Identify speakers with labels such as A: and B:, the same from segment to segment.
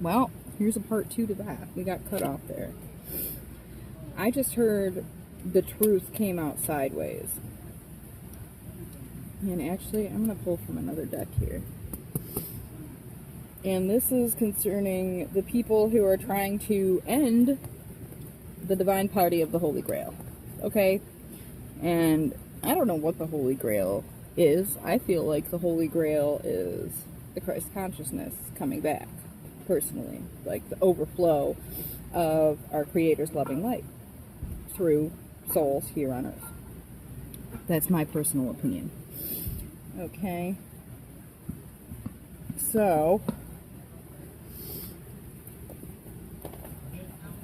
A: Well, here's a part 2 to that. We got cut off there. I just heard the truth came out sideways. And actually, I'm going to pull from another deck here. And this is concerning the people who are trying to end the divine party of the Holy Grail. Okay? And I don't know what the Holy Grail is. I feel like the Holy Grail is the Christ consciousness coming back, personally. Like the overflow of our Creator's loving light through souls here on earth. That's my personal opinion. Okay? So,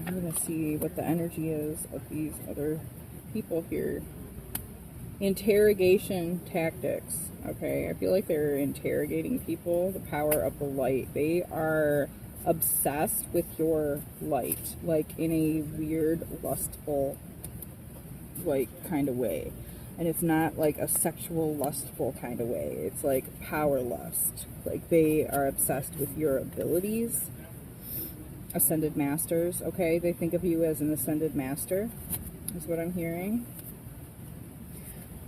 A: I'm going to see what the energy is of these other people here. Interrogation tactics. Okay, I feel like they're interrogating people. The power of the light. They are obsessed with your light, like in a weird, lustful, like, kind of way. And it's not like a sexual, lustful kind of way. It's like power lust. Like they are obsessed with your abilities. Ascended masters, okay? They think of you as an ascended master, is what I'm hearing.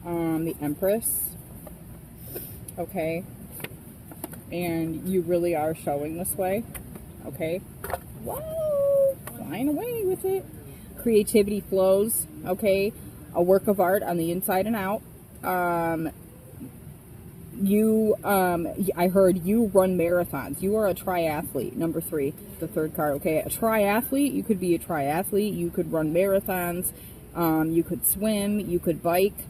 A: The Empress, okay? And you really are showing this way, okay? Whoa! Flying away with it. Creativity flows, okay? A work of art on the inside and out. I heard you run marathons. You are a triathlete. Number 3, the third card. Okay, a triathlete. You could be a triathlete. You could run marathons. You could swim. You could bike.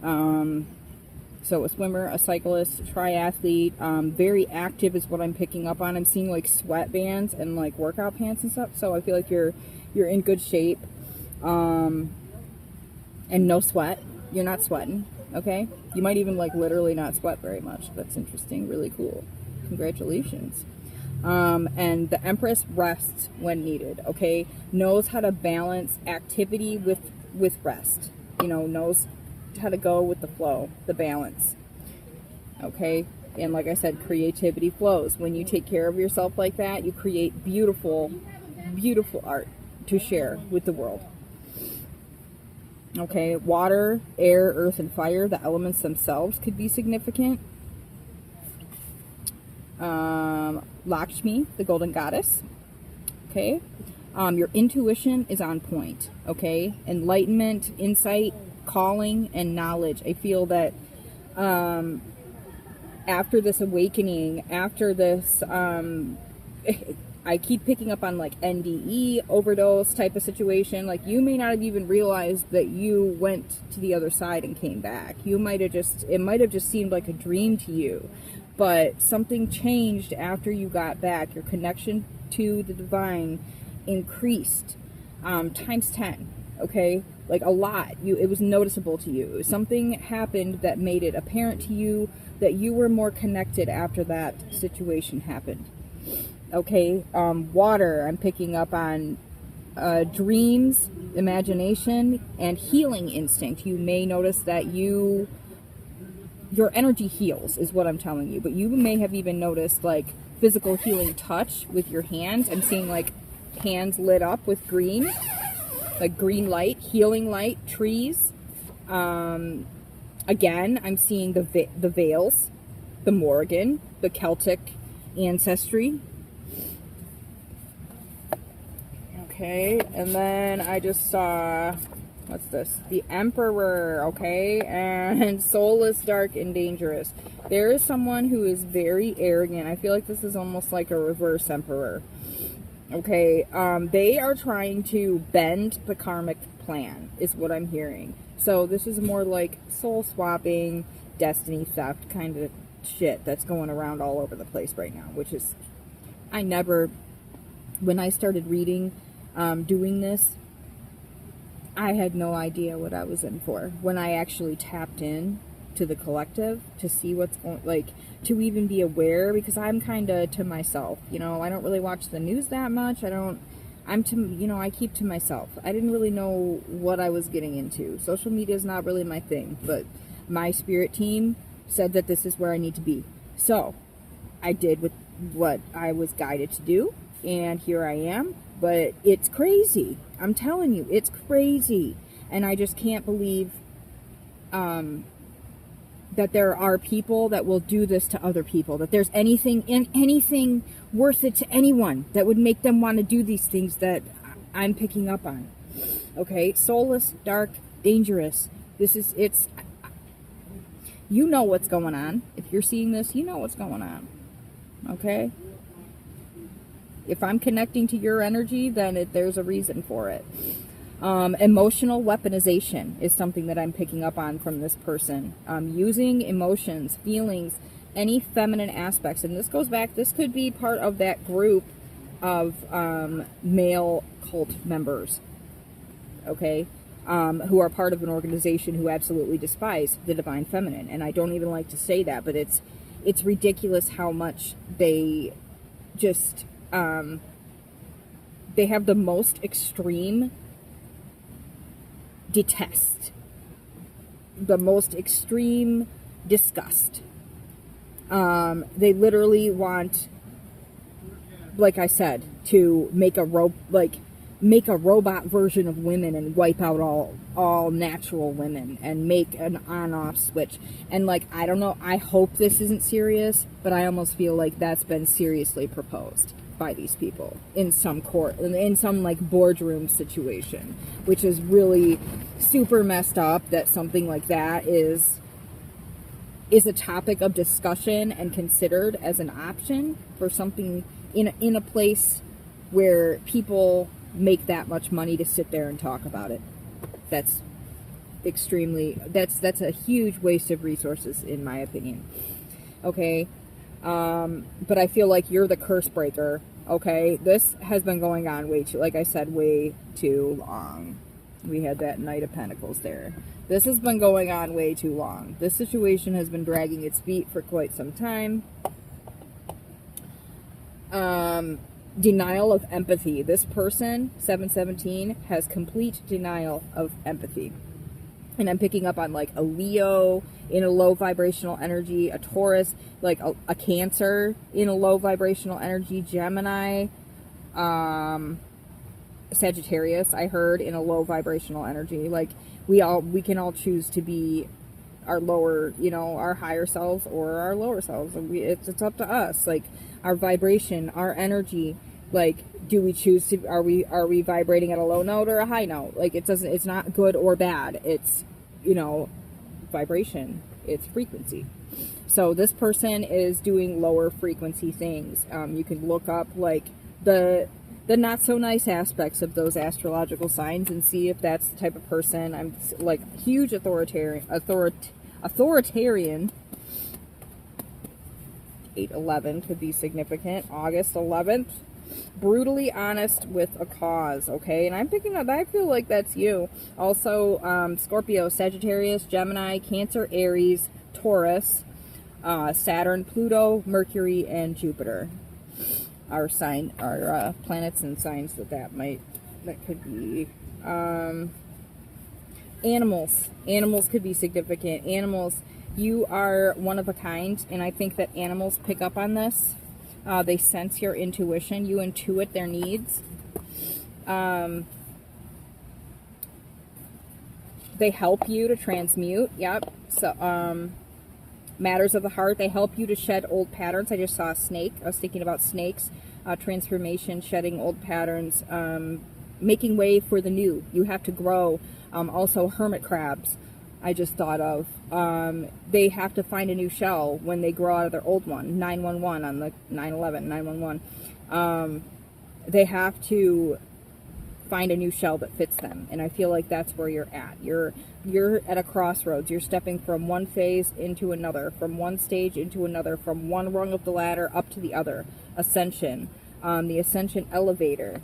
A: So a swimmer, a cyclist, triathlete. Very active is what I'm picking up on. I'm seeing like sweatbands and like workout pants and stuff. So I feel like you're in good shape. And no sweat. You're not sweating. Okay? You might even like literally not sweat very much. That's interesting. Really cool. Congratulations. And the Empress rests when needed. Okay? Knows how to balance activity with rest. You know, knows how to go with the flow, the balance. Okay? And like I said, creativity flows. When you take care of yourself like that, you create beautiful, beautiful art to share with the world. Okay, water, air, earth, and fire, the elements themselves could be significant. Lakshmi, the golden goddess. Okay, your intuition is on point. Okay, enlightenment, insight, calling, and knowledge. I feel that after this awakening, after this, I keep picking up on like NDE, overdose type of situation. Like you may not have even realized that you went to the other side and came back. You might have it might have just seemed like a dream to you, but something changed after you got back. Your connection to the divine increased times 10. Okay, like a lot. It was noticeable to you. Something happened that made it apparent to you that you were more connected after that situation happened. Okay, water, I'm picking up on dreams, imagination, and healing instinct. You may notice that your energy heals, is what I'm telling you. But you may have even noticed, like, physical healing touch with your hands. I'm seeing, like, hands lit up with green, like green light, healing light, trees. Again, I'm seeing the Vales, the Morrigan, the Celtic ancestry. Okay, and then I just saw, what's this? The Emperor, okay, and soulless, dark, and dangerous. There is someone who is very arrogant. I feel like this is almost like a reverse Emperor. Okay, they are trying to bend the karmic plan, is what I'm hearing. So this is more like soul swapping, destiny theft kind of shit that's going around all over the place right now, which is, when I started reading, doing this, I had no idea what I was in for. When I actually tapped in to the collective to see what's going, like, to even be aware, because I'm kind of to myself, you know, I don't really watch the news that much. I keep to myself. I didn't really know what I was getting into. Social media is not really my thing, but my spirit team said that this is where I need to be. So I did with what I was guided to do. and here I am. But it's crazy. I'm telling you, it's crazy. And I just can't believe that there are people that will do this to other people, that there's anything worth it to anyone that would make them want to do these things that I'm picking up on. Okay, soulless, dark, dangerous. It's you know what's going on. If you're seeing this, you know what's going on. Okay? If I'm connecting to your energy, then there's a reason for it. Emotional weaponization is something that I'm picking up on from this person. Using emotions, feelings, any feminine aspects. And this goes back, this could be part of that group of male cult members. Okay? Who are part of an organization who absolutely despise the divine feminine. And I don't even like to say that, but it's ridiculous how much they just, they have the most extreme detest, the most extreme disgust. They literally want, like I said, to make a robot version of women and wipe out all natural women and make an on-off switch. And like, I don't know, I hope this isn't serious, but I almost feel like that's been seriously proposed by these people in some court, in some like boardroom situation, which is really super messed up that something like that is a topic of discussion and considered as an option for something in a place where people make that much money to sit there and talk about it. That's a huge waste of resources, in my opinion. Okay. But I feel like you're the curse breaker. Okay. This has been going on way too long. We had that Knight of Pentacles there. This has been going on way too long. This situation has been dragging its feet for quite some time. Denial of empathy. This person, 717, has complete denial of empathy. And I'm picking up on like a Leo in a low vibrational energy, a Taurus, like a Cancer in a low vibrational energy, Gemini, Sagittarius, I heard, in a low vibrational energy. Like we can all choose to be our lower, our higher selves or our lower selves. And it's up to us. Like our vibration, our energy. Like, do we choose to, are we vibrating at a low note or a high note? Like, it's not good or bad. It's, vibration. It's frequency. So this person is doing lower frequency things. You can look up like the not so nice aspects of those astrological signs and see if that's the type of person. I'm like huge authoritarian. 8/11 could be significant. August 11th. Brutally honest with a cause, okay? And I'm picking up, I feel like that's you. Also, Scorpio, Sagittarius, Gemini, Cancer, Aries, Taurus, Saturn, Pluto, Mercury, and Jupiter. Our planets and signs that could be. Animals. Animals could be significant. Animals, you are one of a kind, and I think that animals pick up on this. They sense your intuition. You intuit their needs. They help you to transmute. Yep. So, matters of the heart. They help you to shed old patterns. I just saw a snake. I was thinking about snakes. Transformation, shedding old patterns, making way for the new. You have to grow. Also, hermit crabs. I just thought of. They have to find a new shell when they grow out of their old one. 911 on the 9/11, 911. They have to find a new shell that fits them, and I feel like that's where you're at. You're at a crossroads. You're stepping from one phase into another, from one stage into another, from one rung of the ladder up to the other. Ascension. The ascension elevator.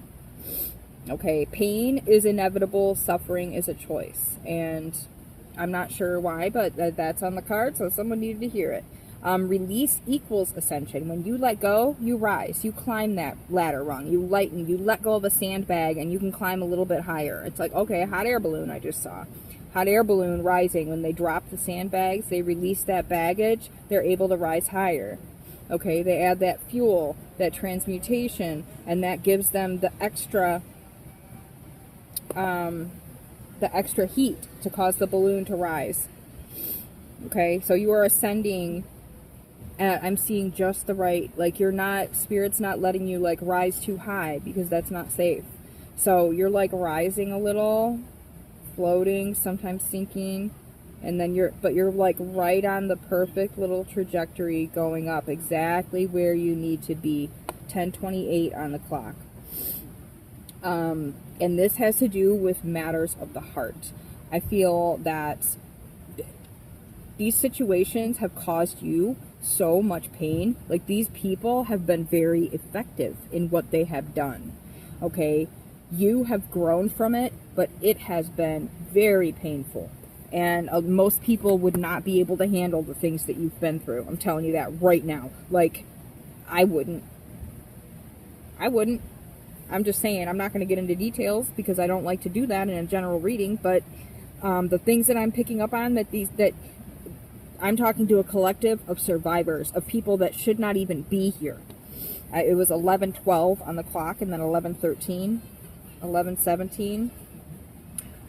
A: Okay, pain is inevitable. Suffering is a choice, and I'm not sure why, but that's on the card, so someone needed to hear it. Release equals ascension. When you let go, you rise. You climb that ladder rung. You lighten. You let go of a sandbag, and you can climb a little bit higher. It's like, okay, hot air balloon I just saw. Hot air balloon rising. When they drop the sandbags, they release that baggage. They're able to rise higher. Okay, they add that fuel, that transmutation, and that gives them the extra heat to cause the balloon to rise. Okay, so you are ascending at, I'm seeing just the right, like you're not, Spirit's not letting you like rise too high because that's not safe. So you're like rising a little, floating, sometimes sinking, and then you're like right on the perfect little trajectory going up, exactly where you need to be. 10:28 on the clock. And this has to do with matters of the heart. I feel that these situations have caused you so much pain. Like, these people have been very effective in what they have done. Okay, you have grown from it, but it has been very painful. And most people would not be able to handle the things that you've been through. I'm telling you that right now. Like, I wouldn't. I'm just saying, I'm not going to get into details because I don't like to do that in a general reading, but the things that I'm picking up on, that I'm talking to a collective of survivors, of people that should not even be here. It was 11:12 on the clock, and then 11:13, 11:17.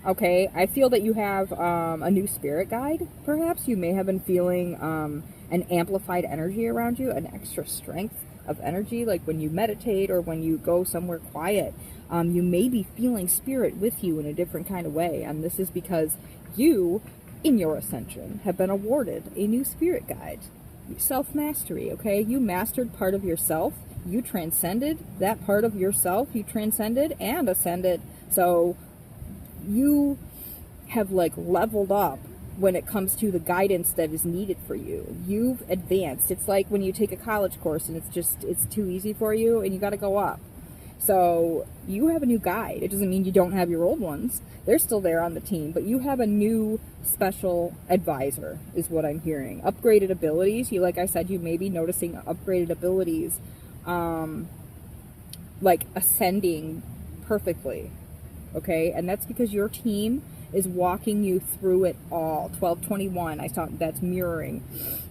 A: Okay, I feel that you have a new spirit guide, perhaps. You may have been feeling an amplified energy around you, an extra strength of energy, like when you meditate or when you go somewhere quiet. You may be feeling spirit with you in a different kind of way, and this is because you, in your ascension, have been awarded a new spirit guide. Self-mastery, okay? You mastered part of yourself. You transcended that part of yourself. You transcended and ascended. So you have like leveled up when it comes to the guidance that is needed for you. You've advanced. It's like when you take a college course and it's too easy for you and you got to go up. So you have a new guide. It doesn't mean you don't have your old ones. They're still there on the team, but you have a new special advisor is what I'm hearing. Upgraded abilities. You, like I said, you may be noticing upgraded abilities, like ascending perfectly. Okay, and that's because your team is walking you through it all. 12:21, I saw that's mirroring.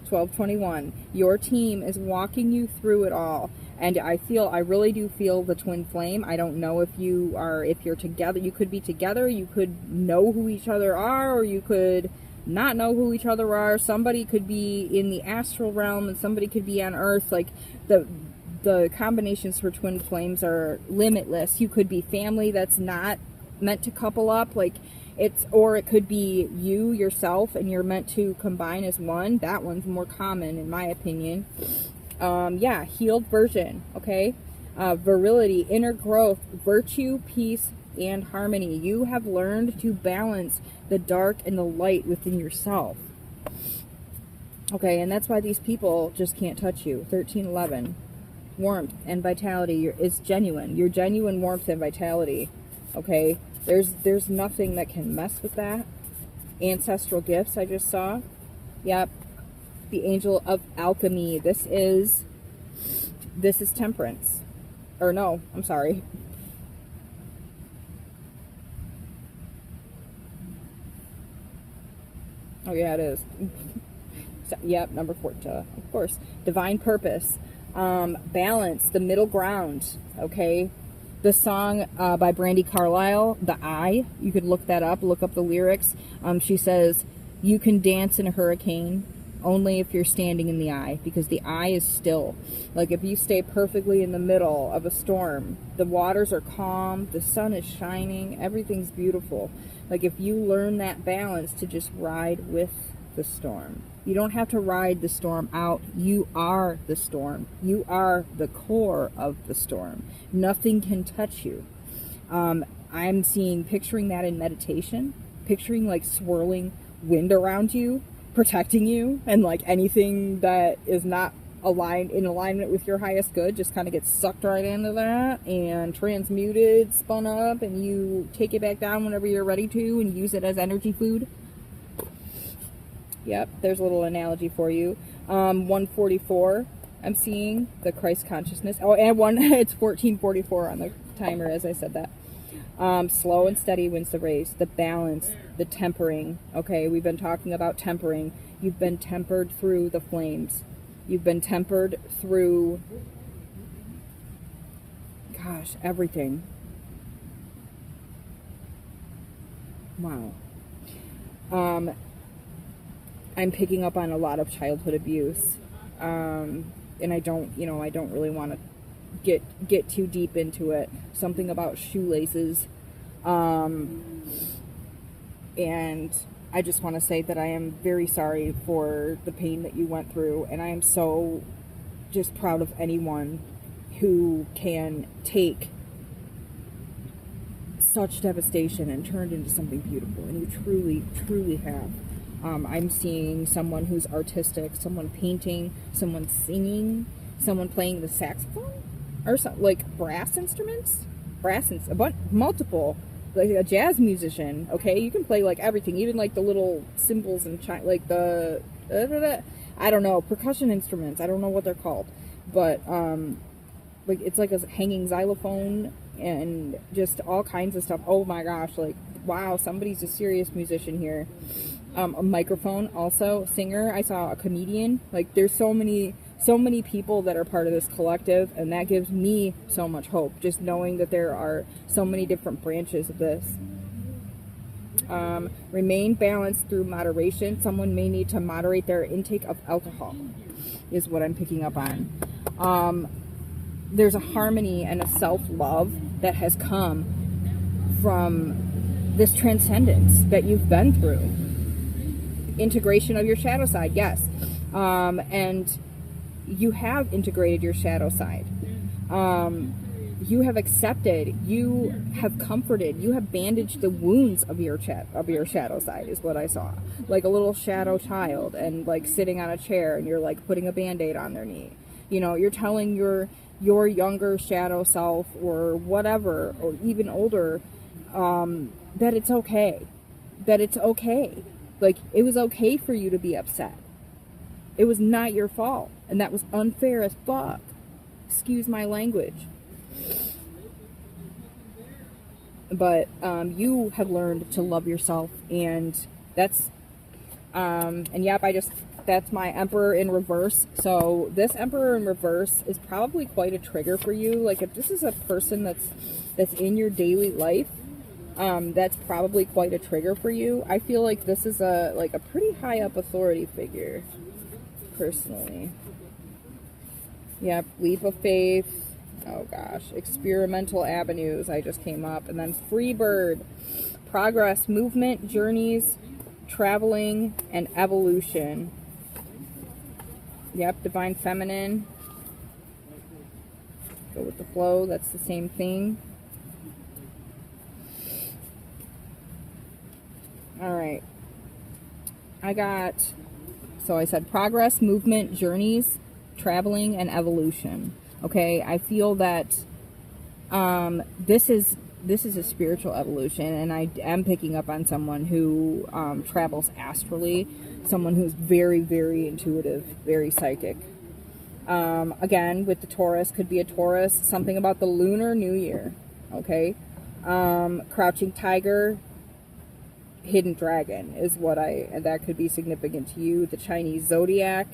A: 12:21, your team is walking you through it all. And I really do feel the twin flame. I don't know if you're together. You could be together, you could know who each other are, or you could not know who each other are. Somebody could be in the astral realm and somebody could be on Earth. Like, the combinations for twin flames are limitless. You could be family that's not meant to couple up, like or it could be you yourself and you're meant to combine as one. That one's more common in my opinion. Yeah, healed version, okay? Virility, inner growth, virtue, peace, and harmony. You have learned to balance the dark and the light within yourself. Okay, and that's why these people just can't touch you. 13:11. Warmth and vitality is genuine. Your genuine warmth and vitality. Okay, there's nothing that can mess with that. Ancestral gifts I just saw. Yep. The angel of alchemy. This is temperance. Or no, I'm sorry. Oh yeah, it is. So, yep, number 4, of course. Divine purpose. Balance, the middle ground. Okay. The song by Brandi Carlile, The Eye, you could look that up, look up the lyrics. She says, you can dance in a hurricane only if you're standing in the eye, because the eye is still. Like, if you stay perfectly in the middle of a storm, the waters are calm, the sun is shining, everything's beautiful. Like, if you learn that balance to just ride with the storm. You don't have to ride the storm out. You are the storm. You are the core of the storm. Nothing can touch you. I'm picturing that in meditation, picturing like swirling wind around you, protecting you, and like anything that is not in alignment with your highest good just kind of gets sucked right into that and transmuted, spun up, and you take it back down whenever you're ready to and use it as energy food. Yep, there's a little analogy for you. 144, I'm seeing the Christ consciousness. Oh, and it's 1444 on the timer as I said that. Slow and steady wins the race. The balance, the tempering. Okay, we've been talking about tempering. You've been tempered through the flames. You've been tempered through, gosh, everything. Wow. I'm picking up on a lot of childhood abuse. And I don't really want to get too deep into it. Something about shoelaces. And I just want to say that I am very sorry for the pain that you went through, and I am so just proud of anyone who can take such devastation and turn it into something beautiful, and you truly, truly have. I'm seeing someone who's artistic, someone painting, someone singing, someone playing the saxophone, or something, like brass instruments, multiple, like a jazz musician. Okay, you can play like everything, even like the little cymbals and like the I don't know, percussion instruments. I don't know what they're called, but like it's like a hanging xylophone and just all kinds of stuff. Oh my gosh, like wow, somebody's a serious musician here. A microphone, also singer. I saw a comedian. Like there's so many people that are part of this collective, and that gives me so much hope, just knowing that there are so many different branches of this. Remain balanced through moderation. Someone may need to moderate their intake of alcohol, is what I'm picking up on. There's a harmony and a self-love that has come from this transcendence that you've been through. Integration of your shadow side, yes. And you have integrated your shadow side. You have accepted, you have comforted, you have bandaged the wounds of your shadow side, is what I saw. Like a little shadow child, and like sitting on a chair, and you're like putting a band-aid on their knee. You know, you're telling your younger shadow self, or whatever, or even older, that it's okay. That it's okay. Like, it was okay for you to be upset. It was not your fault. And that was unfair as fuck. Excuse my language. But you have learned to love yourself. And that's... and yep, that's my Emperor in reverse. So this Emperor in reverse is probably quite a trigger for you. Like, if this is a person that's in your daily life, that's probably quite a trigger for you. I feel like this is a pretty high up authority figure, personally. Yep, leap of faith. Oh gosh, experimental avenues. I just came up, and then free bird, progress, movement, journeys, traveling, and evolution. Yep, divine feminine. Go with the flow. That's the same thing. All right. So I said progress, movement, journeys, traveling, and evolution. Okay, I feel that this is a spiritual evolution, and I am picking up on someone who travels astrally, someone who's very, very intuitive, very psychic. Again, with the Taurus, could be a Taurus, something about the Lunar New Year. Okay, crouching tiger, hidden dragon is that could be significant to you. The Chinese zodiac,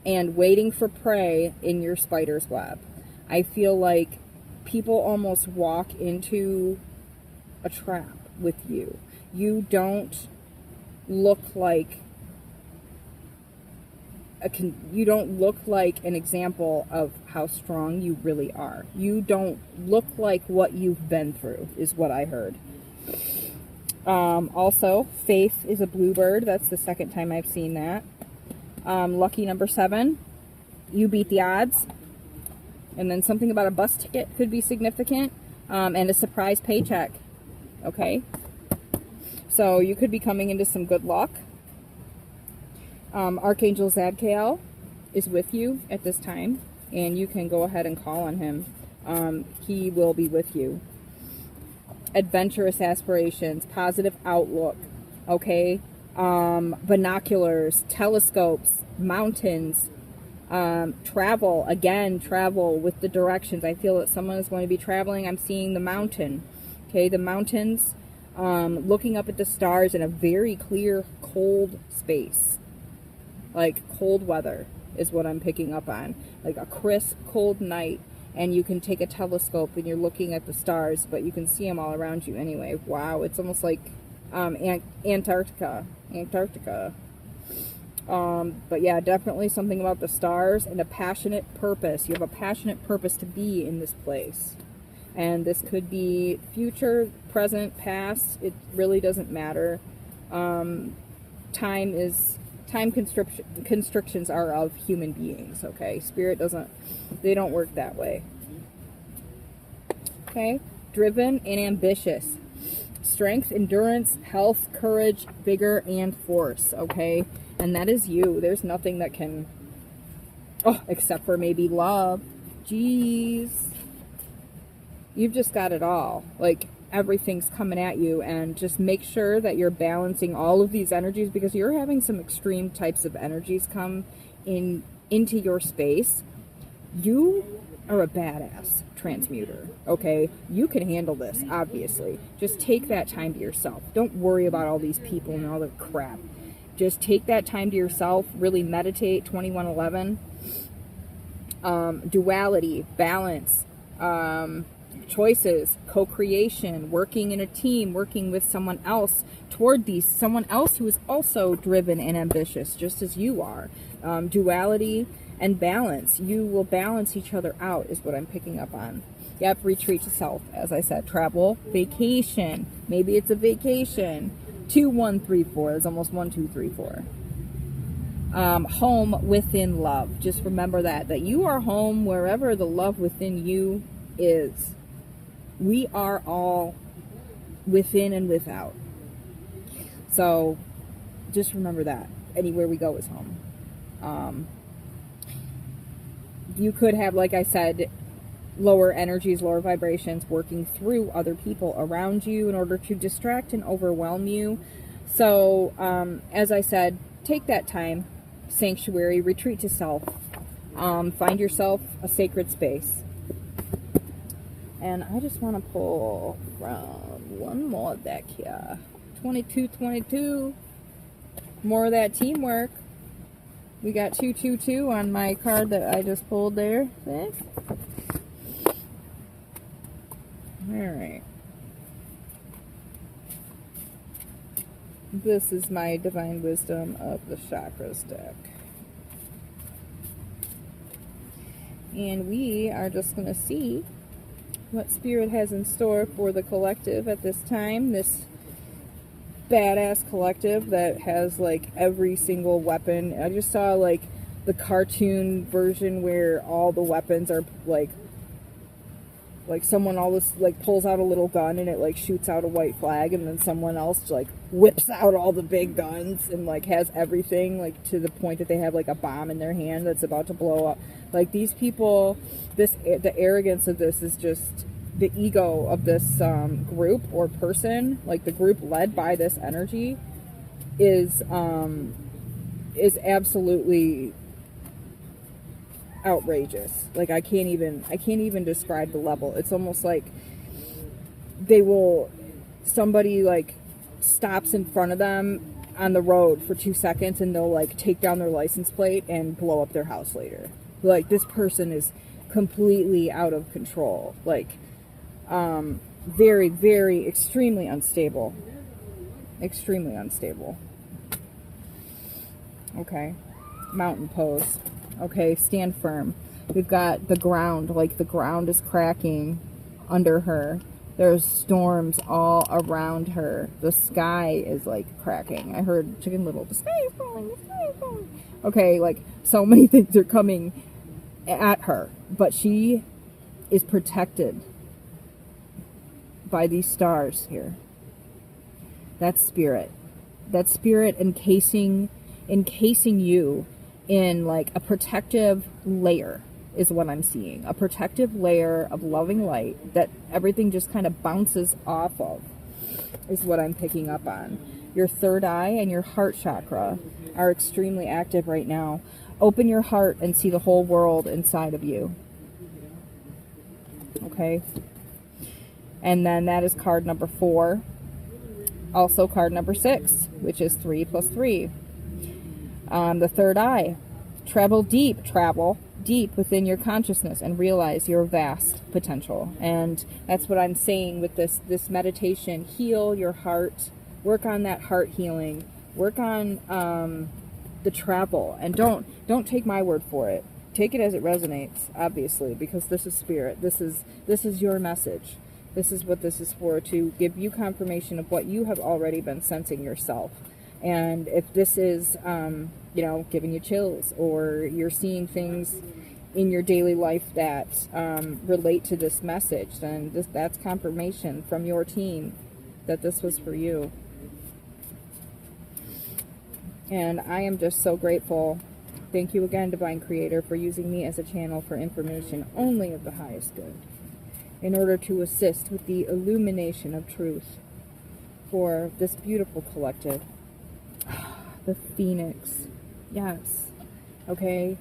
A: and waiting for prey in your spider's web. I feel like people almost walk into a trap with you. You don't look like an example of how strong you really are. You don't look like what you've been through, is what I heard. Also, faith is a bluebird. That's the second time I've seen that. Lucky number 7. You beat the odds. And then something about a bus ticket could be significant. And a surprise paycheck. Okay? So you could be coming into some good luck. Archangel Zadkiel is with you at this time. And you can go ahead and call on him. He will be with you. Adventurous aspirations, positive outlook, okay? Binoculars, telescopes, mountains, travel with the directions. I feel that someone is going to be traveling. I'm seeing the mountain, okay? The mountains, looking up at the stars in a very clear, cold space. Like cold weather is what I'm picking up on. Like a crisp, cold night, and you can take a telescope and you're looking at the stars, but you can see them all around you anyway. Wow, it's almost like Antarctica. But yeah, definitely something about the stars and a passionate purpose. You have a passionate purpose to be in this place. And this could be future, present, past. It really doesn't matter. Time constrictions are of human beings, okay? Spirit they don't work that way. Okay? Driven and ambitious. Strength, endurance, health, courage, vigor, and force, okay? And that is you. There's nothing that can, except for maybe love. Jeez. You've just got it all. Like, everything's coming at you, and just make sure that you're balancing all of these energies, because you're having some extreme types of energies come into your space. You are a badass transmuter, okay? You can handle this, obviously. Just take that time to yourself. Don't worry about all these people and all the crap. Just take that time to yourself. Really meditate. 2111. Duality, balance, choices, co-creation, working in a team, working with someone else toward someone else who is also driven and ambitious, just as you are. Duality and balance. You will balance each other out is what I'm picking up on. Yep, retreat to self, as I said. Travel, vacation. Maybe it's a vacation. 2, 1, 3, 4. It's almost 1, 2, 3, 4. Home within love. Just remember that you are home wherever the love within you is. We are all within and without. So just remember that. Anywhere we go is home. You could have, like I said, lower energies, lower vibrations working through other people around you in order to distract and overwhelm you. So, as I said, take that time, sanctuary, retreat to self, find yourself a sacred space. And I just want to pull from one more deck here. 2222. More of that teamwork. We got 222 on my card that I just pulled there. Alright. This is my Divine Wisdom of the Chakras deck. And we are just going to see what Spirit has in store for the collective at this time. This badass collective that has like every single weapon. I just saw like the cartoon version where all the weapons are like someone always like pulls out a little gun and it like shoots out a white flag, and then someone else like whips out all the big guns and like has everything, like to the point that they have like a bomb in their hand that's about to blow up. Like these people, the arrogance of this is just the ego of this group or person, like the group led by this energy is absolutely outrageous. Like I can't even describe the level. It's almost like somebody like stops in front of them on the road for 2 seconds and they'll like take down their license plate and blow up their house later. Like this person is completely out of control. Like very, very, extremely unstable. Extremely unstable. Okay. Mountain pose. Okay, stand firm. We've got the ground. Like the ground is cracking under her. There's storms all around her. The sky is like cracking. I heard Chicken Little, the sky is falling, the sky is falling. Okay, like so many things are coming at her. But she is protected by these stars here. That's spirit. That's spirit encasing you in like a protective layer is what I'm seeing. A protective layer of loving light that everything just kind of bounces off of is what I'm picking up on. Your third eye and your heart chakra are extremely active right now. Open your heart and see the whole world inside of you. Okay? And then that is card number 4. Also card number 6, which is 3 + 3. The third eye, travel deep within your consciousness and realize your vast potential. And that's what I'm saying with this meditation. Heal your heart, work on that heart healing, work on the travel, and don't take my word for it. Take it as it resonates, obviously, because this is spirit. This is your message. This is what this is for, to give you confirmation of what you have already been sensing yourself. And if this is, giving you chills, or you're seeing things in your daily life that relate to this message, then that's confirmation from your team that this was for you. And I am just so grateful. Thank you again, Divine Creator, for using me as a channel for information only of the highest good, in order to assist with the illumination of truth for this beautiful collective. The Phoenix. Yes. Okay.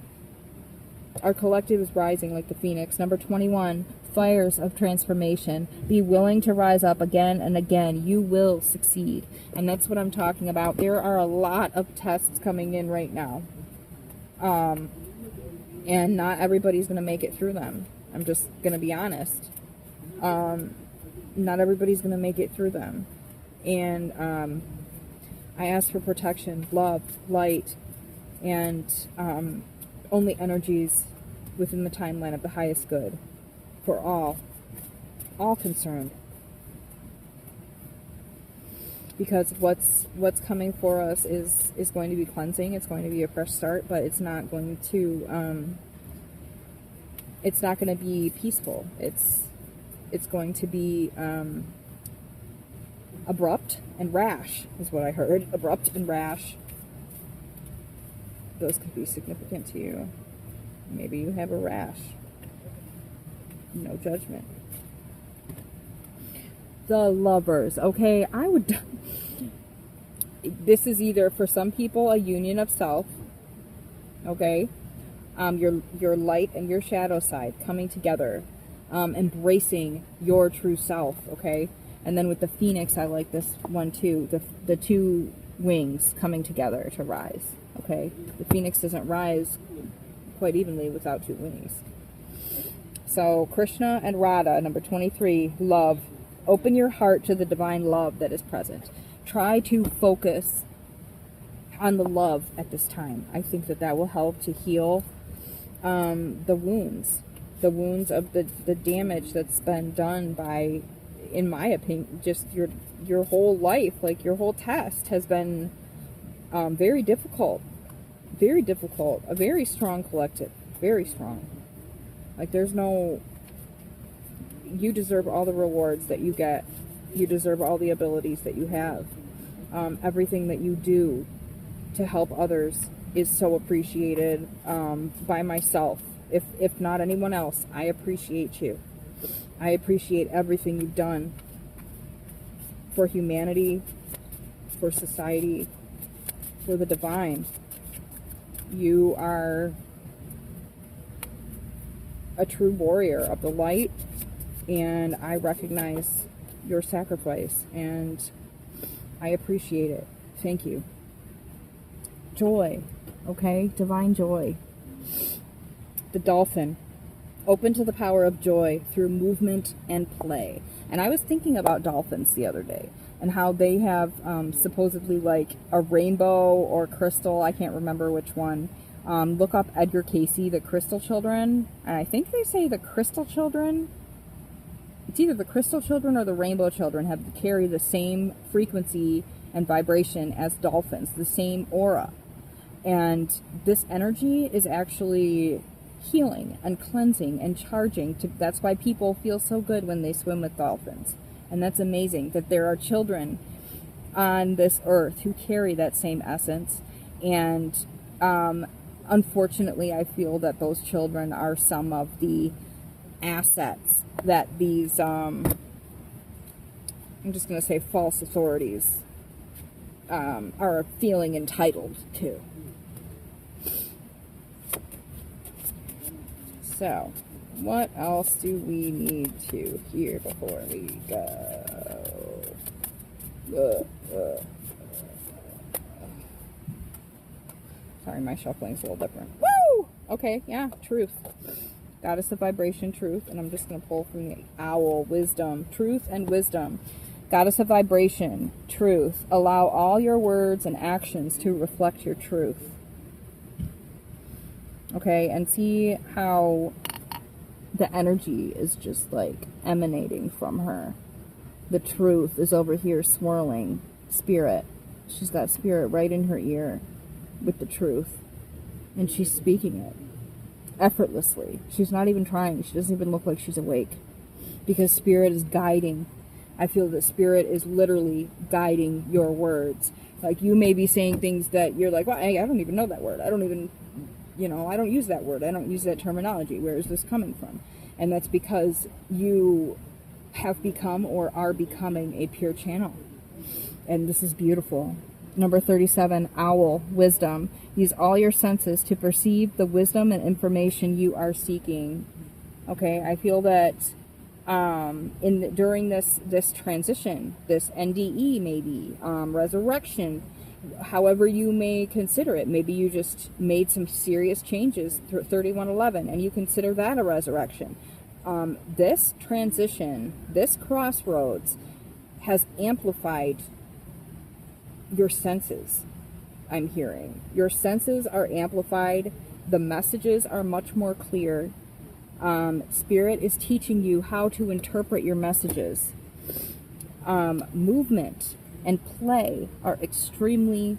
A: Our collective is rising like the Phoenix. Number 21, fires of transformation. Be willing to rise up again and again. You will succeed. And that's what I'm talking about. There are a lot of tests coming in right now. And not everybody's going to make it through them. I'm just going to be honest. Not everybody's going to make it through them. And I ask for protection, love, light, and only energies within the timeline of the highest good for all concerned. Because what's coming for us is going to be cleansing. It's going to be a fresh start, but it's not going to be peaceful. It's going to be abrupt and rash, is what I heard. Abrupt and rash. Those could be significant to you. Maybe you have a rash. No judgment. The Lovers. Okay, this is either for some people a union of self. Okay, your light and your shadow side coming together, embracing your true self. Okay, and then with the Phoenix, I like this one too. The two wings coming together to rise. Okay, the Phoenix doesn't rise quite evenly without two wings. So Krishna and Radha, number 23, love. Open your heart to the divine love that is present. Try to focus on the love at this time. I think that will help to heal the wounds of the damage that's been done by, in my opinion, just your whole life. Like, your whole test has been very difficult. Very difficult. A very strong collective. Very strong. Like, there's no... You deserve all the rewards that you get. You deserve all the abilities that you have. Everything that you do to help others is so appreciated by myself. If not anyone else, I appreciate you. I appreciate everything you've done for humanity, for society, for the divine. You are a true warrior of the light, and I recognize your sacrifice, and I appreciate it. Thank you. Joy, okay? Divine joy. The Dolphin. Open to the power of joy through movement and play. And I was thinking about dolphins the other day, and how they have supposedly like a rainbow or crystal. I can't remember which one. Look up Edgar Casey, The Crystal Children. And I think they say the Crystal Children, it's either the Crystal Children or the Rainbow Children, carry the same frequency and vibration as dolphins, the same aura. And this energy is actually healing and cleansing and charging. That's why people feel so good when they swim with dolphins. And that's amazing that there are children on this earth who carry that same essence. And unfortunately, I feel that those children are some of the assets that these, I'm just going to say false authorities, are feeling entitled to. So, what else do we need to hear before we go? Sorry, my shuffling's a little different. Woo! Okay, yeah, truth. Goddess of vibration, truth. And I'm just going to pull from the owl, wisdom, truth and wisdom. Goddess of vibration, truth. Allow all your words and actions to reflect your truth. Okay, and see how the energy is just like emanating from her. The truth is over here swirling. Spirit. She's got spirit right in her ear with the truth. And she's speaking it effortlessly. She's not even trying. She doesn't even look like she's awake. Because spirit is guiding. I feel that spirit is literally guiding your words. Like you may be saying things that you're like, well, I don't even know that word. I don't even, I don't use that word. I don't use that terminology. Where is this coming from? And that's because you have become or are becoming a pure channel. And this is beautiful. Number 37, owl, wisdom. Use all your senses to perceive the wisdom and information you are seeking. Okay, I feel that during this transition, this NDE maybe, resurrection, however you may consider it, maybe you just made some serious changes through 3111 and you consider that a resurrection. This transition, this crossroads has amplified your senses. I'm hearing your senses are amplified. The messages are much more clear. Spirit is teaching you how to interpret your messages. Movement and play are extremely,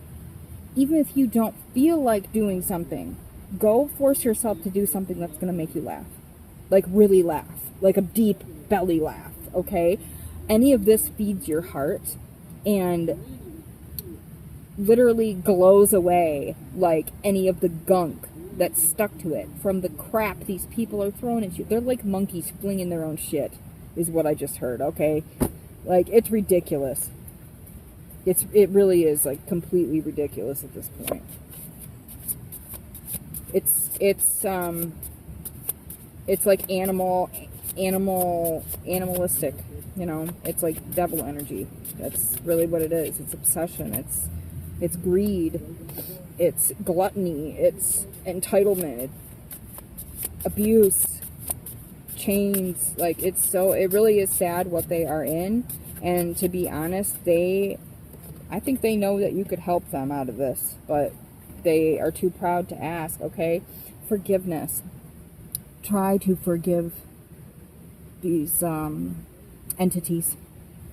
A: even if you don't feel like doing something, go force yourself to do something that's going to make you laugh. Like really laugh. Like a deep belly laugh. Okay? Any of this feeds your heart and literally glows away like any of the gunk that's stuck to it from the crap these people are throwing at you. They're like monkeys flinging their own shit, is what I just heard, okay? Like, it's ridiculous. It really is, like, completely ridiculous at this point. It's like animalistic, It's like devil energy. That's really what it is. It's obsession. It's greed, it's gluttony, it's entitlement, abuse, chains. Like, it really is sad what they are in. And to be honest, I think they know that you could help them out of this, but they are too proud to ask, okay? Forgiveness. Try to forgive these entities,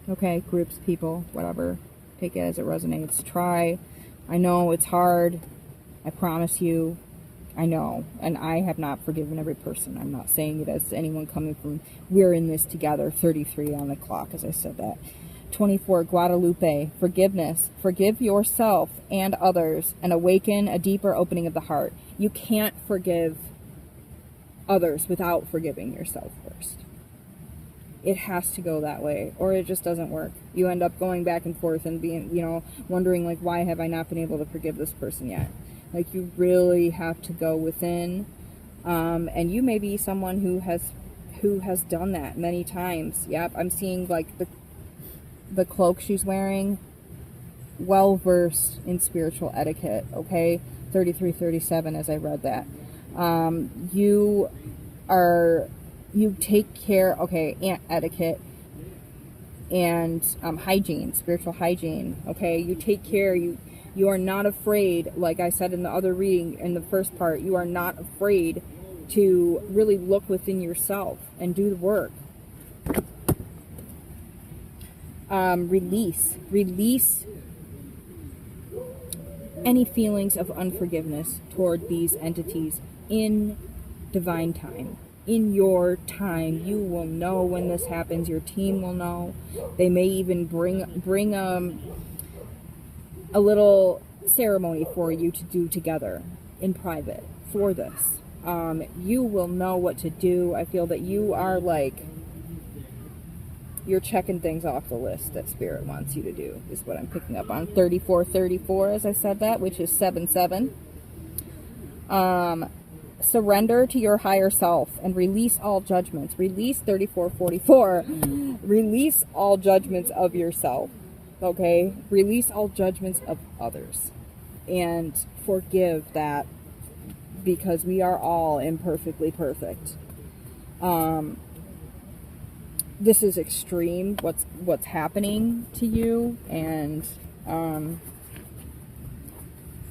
A: okay? Groups, people, whatever. Take it as it resonates. Try. I know it's hard. I promise you. I know. And I have not forgiven every person. I'm not saying it as anyone coming from, we're in this together. 33 on the clock as I said that. 24, Guadalupe. Forgiveness. Forgive yourself and others and awaken a deeper opening of the heart. You can't forgive others without forgiving yourself first. It has to go that way, or it just doesn't work. You end up going back and forth and being, wondering, like, why have I not been able to forgive this person yet? Like, you really have to go within. And you may be someone who has done that many times. Yep, I'm seeing, like, the cloak she's wearing, well-versed in spiritual etiquette, okay? 3337 as I read that. You take care, okay, etiquette and hygiene, spiritual hygiene, okay? You take care, you are not afraid, like I said in the other reading, in the first part, you are not afraid to really look within yourself and do the work. Release any feelings of unforgiveness toward these entities in divine time. In your time, you will know when this happens. Your team will know. They may even bring a little ceremony for you to do together in private for this. You will know what to do. I feel that you are you're checking things off the list that Spirit wants you to do, is what I'm picking up on. 3434, as I said that, which is 77. Surrender to your higher self and release all judgments. Release 3444. Release all judgments of yourself. Okay? Release all judgments of others. and forgive that, because we are all imperfectly perfect. This is extreme, what's happening to you, and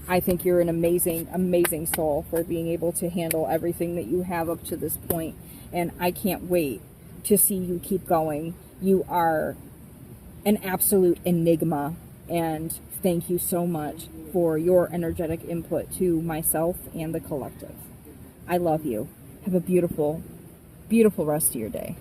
A: I think you're an amazing soul for being able to handle everything that you have up to this point, and I can't wait to see you keep going. You are an absolute enigma, and thank you so much for your energetic input to myself and the collective. I love you. Have a beautiful, beautiful rest of your day.